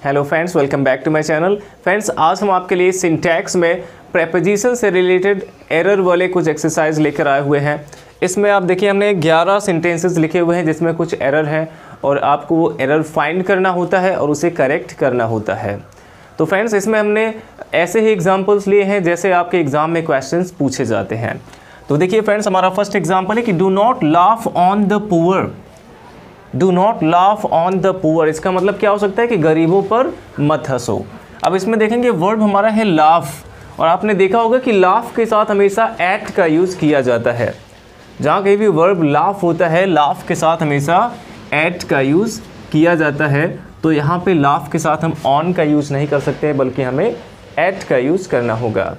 Hello friends, welcome back to my channel. Friends, आज हम आपके लिए सिंटैक्स में प्रेपोजिशन से रिलेटेड एरर वाले कुछ एक्सरसाइज लेकर आए हुए हैं। इसमें आप देखिए हमने 11 सेंटेंसेस लिखे हुए हैं जिसमें कुछ एरर हैं और आपको वो एरर फाइंड करना होता है और उसे करेक्ट करना होता है। तो फ्रेंड्स, इसमें हमने ऐसे ही एग्जाम्पल्स लिए हैं जैसे आपके एग्ज़ाम में क्वेश्चंस पूछे जाते हैं। तो देखिए फ्रेंड्स, हमारा फर्स्ट एग्जाम्पल है कि do not laugh on the poor. Do not laugh on the poor, इसका मतलब क्या हो सकता है कि गरीबों पर मत हंसो। अब इसमें देखेंगे वर्ब हमारा है लाफ, और आपने देखा होगा कि लाफ के साथ हमेशा एट का यूज़ किया जाता है। जहाँ कहीं भी वर्ब लाफ होता है, लाफ के साथ हमेशा एट का यूज़ किया जाता है। तो यहाँ पे लाफ के साथ हम ऑन का यूज़ नहीं कर सकते बल्कि हमें एट का यूज़ करना होगा।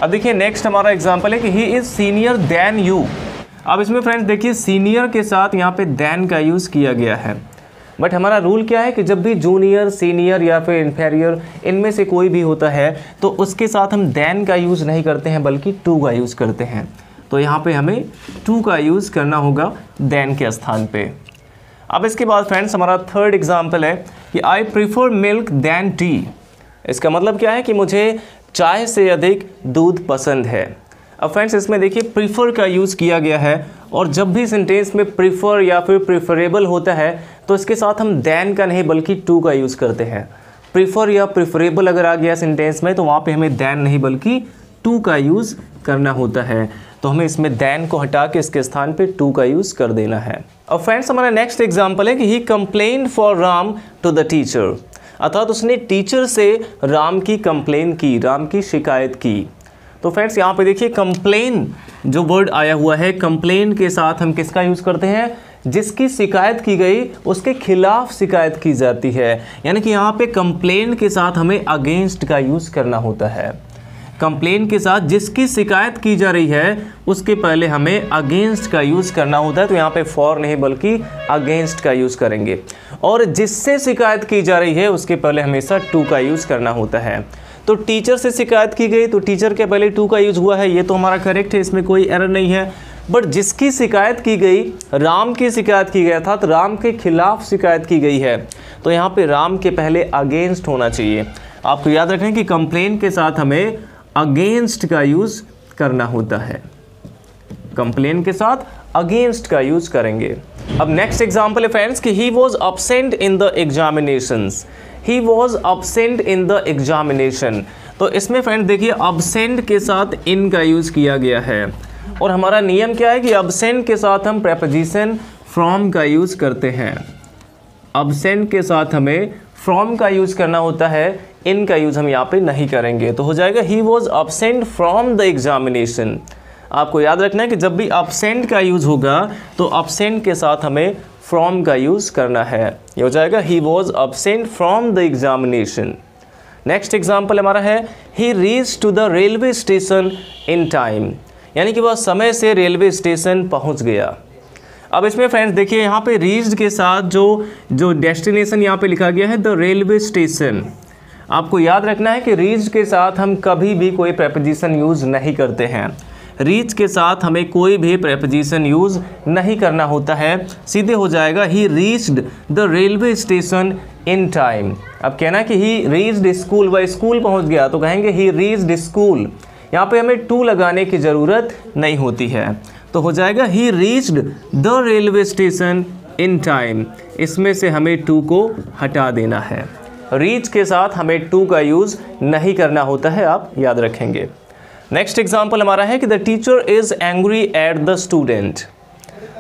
अब देखिए नेक्स्ट हमारा एग्जाम्पल है कि he is senior then you. अब इसमें फ्रेंड्स देखिए सीनियर के साथ यहाँ पे देन का यूज़ किया गया है, बट हमारा रूल क्या है कि जब भी जूनियर, सीनियर या फिर इन्फेरियर इनमें से कोई भी होता है तो उसके साथ हम देन का यूज़ नहीं करते हैं बल्कि टू का यूज़ करते हैं। तो यहाँ पे हमें टू का यूज़ करना होगा देन के स्थान पे। अब इसके बाद फ्रेंड्स हमारा थर्ड एग्जाम्पल है कि I prefer milk then tea. इसका मतलब क्या है कि मुझे चाय से अधिक दूध पसंद है। अब फ्रेंड्स इसमें देखिए प्रीफर का यूज़ किया गया है, और जब भी सेंटेंस में प्रीफर या फिर प्रीफरेबल होता है तो इसके साथ हम देन का नहीं बल्कि टू का यूज़ करते हैं। प्रीफर या प्रीफरेबल अगर आ गया सेंटेंस में तो वहाँ पे हमें देन नहीं बल्कि टू का यूज़ करना होता है। तो हमें इसमें देन को हटा के इसके स्थान पे टू का यूज़ कर देना है। अब फ्रेंड्स हमारा नेक्स्ट एग्जाम्पल है कि he complained for Ram to the teacher, अर्थात उसने टीचर से राम की कंप्लेन की, राम की शिकायत की। तो फ्रेंड्स यहाँ पे देखिए कंप्लेन जो वर्ड आया हुआ है, कंप्लेन के साथ हम किसका यूज़ करते हैं? जिसकी शिकायत की गई उसके खिलाफ शिकायत की जाती है। यानी कि यहाँ पे कंप्लेन के साथ हमें अगेंस्ट का यूज़ करना होता है। कंप्लेन के साथ जिसकी शिकायत की जा रही है उसके पहले हमें अगेंस्ट का यूज़ करना होता है। तो यहाँ पे फॉर नहीं बल्कि अगेंस्ट का यूज़ करेंगे, और जिससे शिकायत की जा रही है उसके पहले हमेशा टू का यूज़ करना होता है। तो टीचर से शिकायत की गई तो टीचर के पहले टू का यूज़ हुआ है, ये तो हमारा करेक्ट है, इसमें कोई एरर नहीं है। बट जिसकी शिकायत की गई, राम की शिकायत की गया था, तो राम के खिलाफ शिकायत की गई है, तो यहाँ पे राम के पहले अगेंस्ट होना चाहिए। आपको याद रखें कि कंप्लेन के साथ हमें अगेंस्ट का यूज़ करना होता है। कंप्लेन के साथ अगेंस्ट का यूज़ करेंगे। अब नेक्स्ट एग्जाम्पल है फ्रेंड्स कि ही was absent in the examinations. He was absent in the examination. तो इसमें फ्रेंड देखिए अब्सेंट के साथ इन का यूज़ किया गया है, और हमारा नियम क्या है कि अब्सेंट के साथ हम प्रेपोजिशन फ्रॉम का यूज़ करते हैं। अब्सेंट के साथ हमें फ्रॉम का यूज़ करना होता है, इन का यूज़ हम यहाँ पे नहीं करेंगे। तो हो जाएगा he was absent from the examination. आपको याद रखना है कि जब भी अब्सेंट का यूज़ होगा तो अब्सेंट के साथ हमें फ्रॉम का यूज़ करना है। ये हो जाएगा he was absent from the examination. Next example हमारा है he reach to the railway station in time, यानी कि वह समय से रेलवे स्टेशन पहुंच गया। अब इसमें फ्रेंड्स देखिए यहाँ पे रीच्ड के साथ जो डेस्टिनेशन यहाँ पे लिखा गया है द रेलवे स्टेशन। आपको याद रखना है कि रीच्ड के साथ हम कभी भी कोई प्रेपोजिशन यूज़ नहीं करते हैं। रीच के साथ हमें कोई भी प्रेपोजिशन यूज़ नहीं करना होता है, सीधे हो जाएगा ही reached the railway station in time. अब कहना कि ही रीच्ड स्कूल, वह स्कूल पहुंच गया, तो कहेंगे ही रीच्ड स्कूल। यहाँ पे हमें टू लगाने की ज़रूरत नहीं होती है, तो हो जाएगा ही reached the railway station in time. इसमें से हमें टू को हटा देना है। रीच के साथ हमें टू का यूज़ नहीं करना होता है, आप याद रखेंगे। नेक्स्ट एग्जाम्पल हमारा है कि the teacher is angry at the student.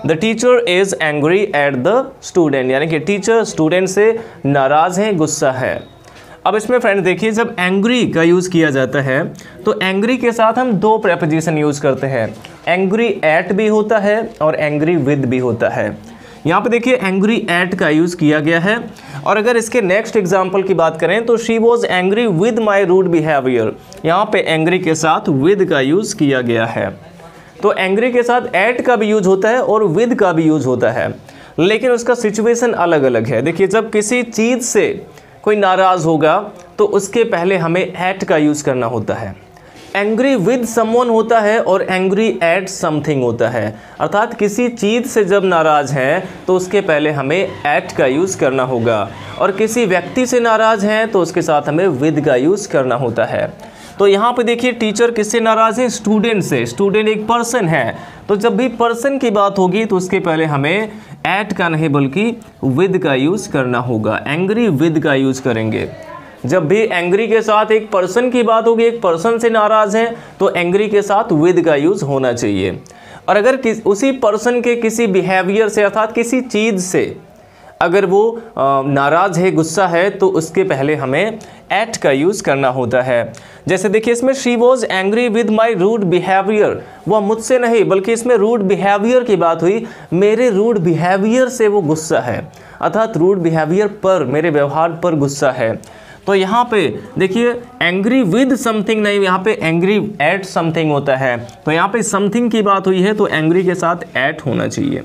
The teacher is angry at the student, यानी कि टीचर स्टूडेंट से नाराज़ है, गुस्सा है। अब इसमें फ्रेंड देखिए जब एंग्री का यूज़ किया जाता है तो एंग्री के साथ हम दो प्रेपोजिशन यूज़ करते हैं। एंग्री एट भी होता है और एंग्री विद भी होता है। यहाँ पे देखिए एंग्री एट का यूज़ किया गया है, और अगर इसके नेक्स्ट एग्जाम्पल की बात करें तो she was angry with my rude behaviour. यहाँ पे एंग्री के साथ विद का यूज़ किया गया है। तो एंग्री के साथ एट का भी यूज़ होता है और विद का भी यूज़ होता है, लेकिन उसका सिचुएशन अलग अलग है। देखिए जब किसी चीज़ से कोई नाराज़ होगा तो उसके पहले हमें एट का यूज़ करना होता है। एंग्री विद समवन होता है और एंग्री एट समथिंग होता है। अर्थात किसी चीज़ से जब नाराज़ हैं तो उसके पहले हमें एट का यूज़ करना होगा, और किसी व्यक्ति से नाराज़ हैं तो उसके साथ हमें विद का यूज़ करना होता है। तो यहाँ पे देखिए टीचर किससे नाराज़ है? स्टूडेंट से। स्टूडेंट एक पर्सन है, तो जब भी पर्सन की बात होगी तो उसके पहले हमें एट का नहीं बल्कि विद का यूज़ करना होगा। एंग्री विद का यूज़ करेंगे। जब भी एंग्री के साथ एक पर्सन की बात होगी, एक पर्सन से नाराज़ हैं, तो एंग्री के साथ विद का यूज़ होना चाहिए। और अगर उसी पर्सन के किसी बिहेवियर से अर्थात किसी चीज़ से अगर वो नाराज़ है, गुस्सा है, तो उसके पहले हमें एट का यूज़ करना होता है। जैसे देखिए इसमें she was angry with my rude behaviour, वह मुझसे नहीं बल्कि इसमें रूड बिहेवियर की बात हुई, मेरे रूड बिहेवियर से वो गुस्सा है, अर्थात रूड बिहेवियर पर, मेरे व्यवहार पर गुस्सा है। तो यहाँ पे देखिए एंग्री विद समथिंग नहीं, यहाँ पे एंग्री एट समथिंग होता है। तो यहाँ पे समथिंग की बात हुई है तो एंग्री के साथ एट होना चाहिए।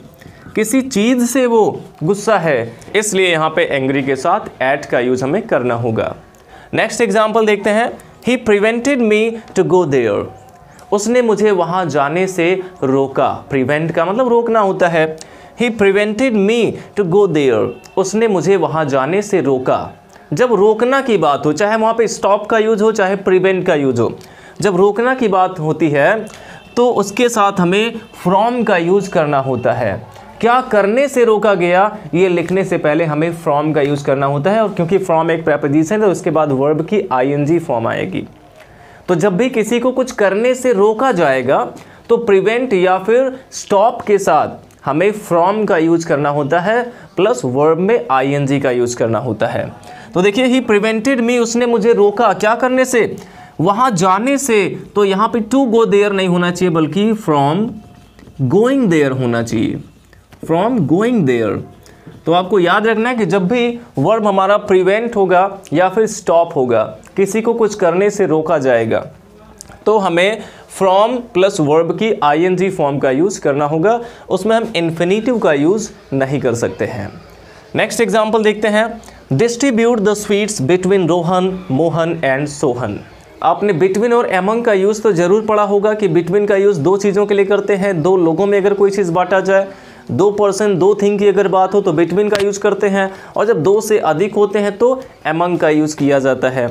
किसी चीज़ से वो गुस्सा है, इसलिए यहाँ पे एंग्री के साथ एट का यूज़ हमें करना होगा। नेक्स्ट एग्जाम्पल देखते हैं। He prevented me to go there, उसने मुझे वहाँ जाने से रोका। प्रिवेंट का मतलब रोकना होता है। He prevented me to go there, उसने मुझे वहाँ जाने से रोका। जब रोकना की बात हो, चाहे वहाँ पे स्टॉप का यूज़ हो चाहे प्रिवेंट का यूज़ हो, जब रोकना की बात होती है तो उसके साथ हमें फ्रॉम का यूज़ करना होता है। क्या करने से रोका गया, ये लिखने से पहले हमें फ्रॉम का यूज़ करना होता है, और क्योंकि फ्रॉम एक प्रेपोजिशन है तो उसके बाद वर्ब की आईएनजी फॉर्म आएगी। तो जब भी किसी को कुछ करने से रोका जाएगा तो प्रिवेंट या फिर स्टॉप के साथ हमें फ्रॉम का यूज़ करना होता है, प्लस वर्ब में आईएनजी का यूज़ करना होता है। तो देखिए ही प्रिवेंटेड मी, उसने मुझे रोका क्या करने से? वहाँ जाने से। तो यहाँ पे टू गो देयर नहीं होना चाहिए बल्कि फ्रॉम गोइंग देयर होना चाहिए, फ्रॉम गोइंग देयर। तो आपको याद रखना है कि जब भी वर्ब हमारा प्रिवेंट होगा या फिर स्टॉप होगा, किसी को कुछ करने से रोका जाएगा, तो हमें फ्रॉम प्लस वर्ब की आईएनजी फॉर्म का यूज़ करना होगा। उसमें हम इन्फिनिटिव का यूज़ नहीं कर सकते हैं। नेक्स्ट एग्जाम्पल देखते हैं। Distribute the sweets between Rohan, Mohan and Sohan. आपने बिटवीन और एमंग का यूज़ तो ज़रूर पढ़ा होगा कि बिटवीन का यूज़ दो चीज़ों के लिए करते हैं। दो लोगों में अगर कोई चीज़ बांटा जाए, दो पर्सन दो थिंग की अगर बात हो तो बिटवीन का यूज़ करते हैं, और जब दो से अधिक होते हैं तो एमंग का यूज़ किया जाता है।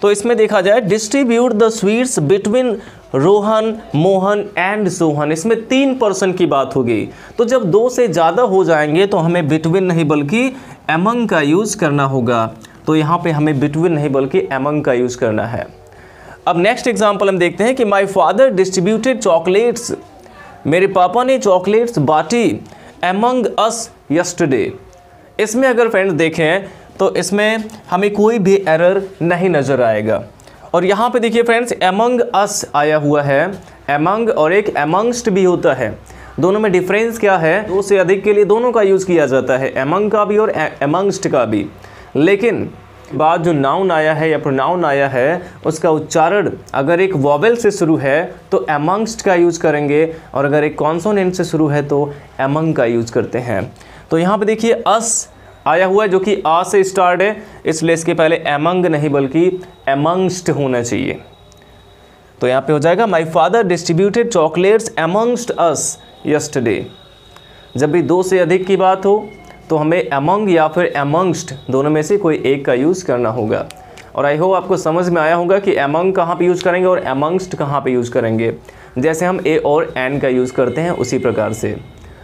तो इसमें देखा जाए distribute the sweets between Rohan, Mohan and Sohan, इसमें तीन पर्सन की बात होगी। तो जब दो से ज़्यादा हो जाएंगे तो हमें बिटवीन नहीं बल्कि एमंग का यूज़ करना होगा। तो यहाँ पे हमें बिटवीन नहीं बल्कि एमंग का यूज़ करना है। अब नेक्स्ट एग्जाम्पल हम देखते हैं कि माई फादर डिस्ट्रीब्यूटेड चॉकलेट्स, मेरे पापा ने चॉकलेट्स बांटी एमंग अस यस्टरडे। इसमें अगर फ्रेंड्स देखें तो इसमें हमें कोई भी एरर नहीं नज़र आएगा। और यहाँ पे देखिए फ्रेंड्स एमंग अस आया हुआ है, एमंग और एक एमंगस्ट भी होता है। दोनों में डिफरेंस क्या है? दो से अधिक के लिए दोनों का यूज़ किया जाता है, एमंग का भी और एमंगस्ट का भी। लेकिन बाद जो नाउन आया है या प्रोनाउन आया है उसका उच्चारण अगर एक वॉवेल से शुरू है तो एमंगस्ट का यूज़ करेंगे, और अगर एक कॉन्सोनेंट से शुरू है तो एमंग का यूज़ करते हैं। तो यहाँ पे देखिए अस आया हुआ है जो कि आ से स्टार्ट है, इसलिए इसके पहले एमंग नहीं बल्कि एमंगस्ट होना चाहिए। तो यहाँ पे हो जाएगा my father distributed chocolates amongst us yesterday. जब भी दो से अधिक की बात हो तो हमें एमंग या फिर एमंगस्ट दोनों में से कोई एक का यूज़ करना होगा। और आई होप आपको समझ में आया होगा कि एमंग कहाँ पे यूज़ करेंगे और एमंगस्ट कहाँ पे यूज़ करेंगे। जैसे हम ए और एन का यूज़ करते हैं उसी प्रकार से।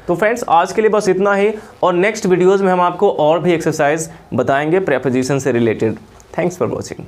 तो फ्रेंड्स आज के लिए बस इतना ही, और नेक्स्ट वीडियोज़ में हम आपको और भी एक्सरसाइज बताएंगे प्रेपोजिशन से रिलेटेड। Thanks for watching.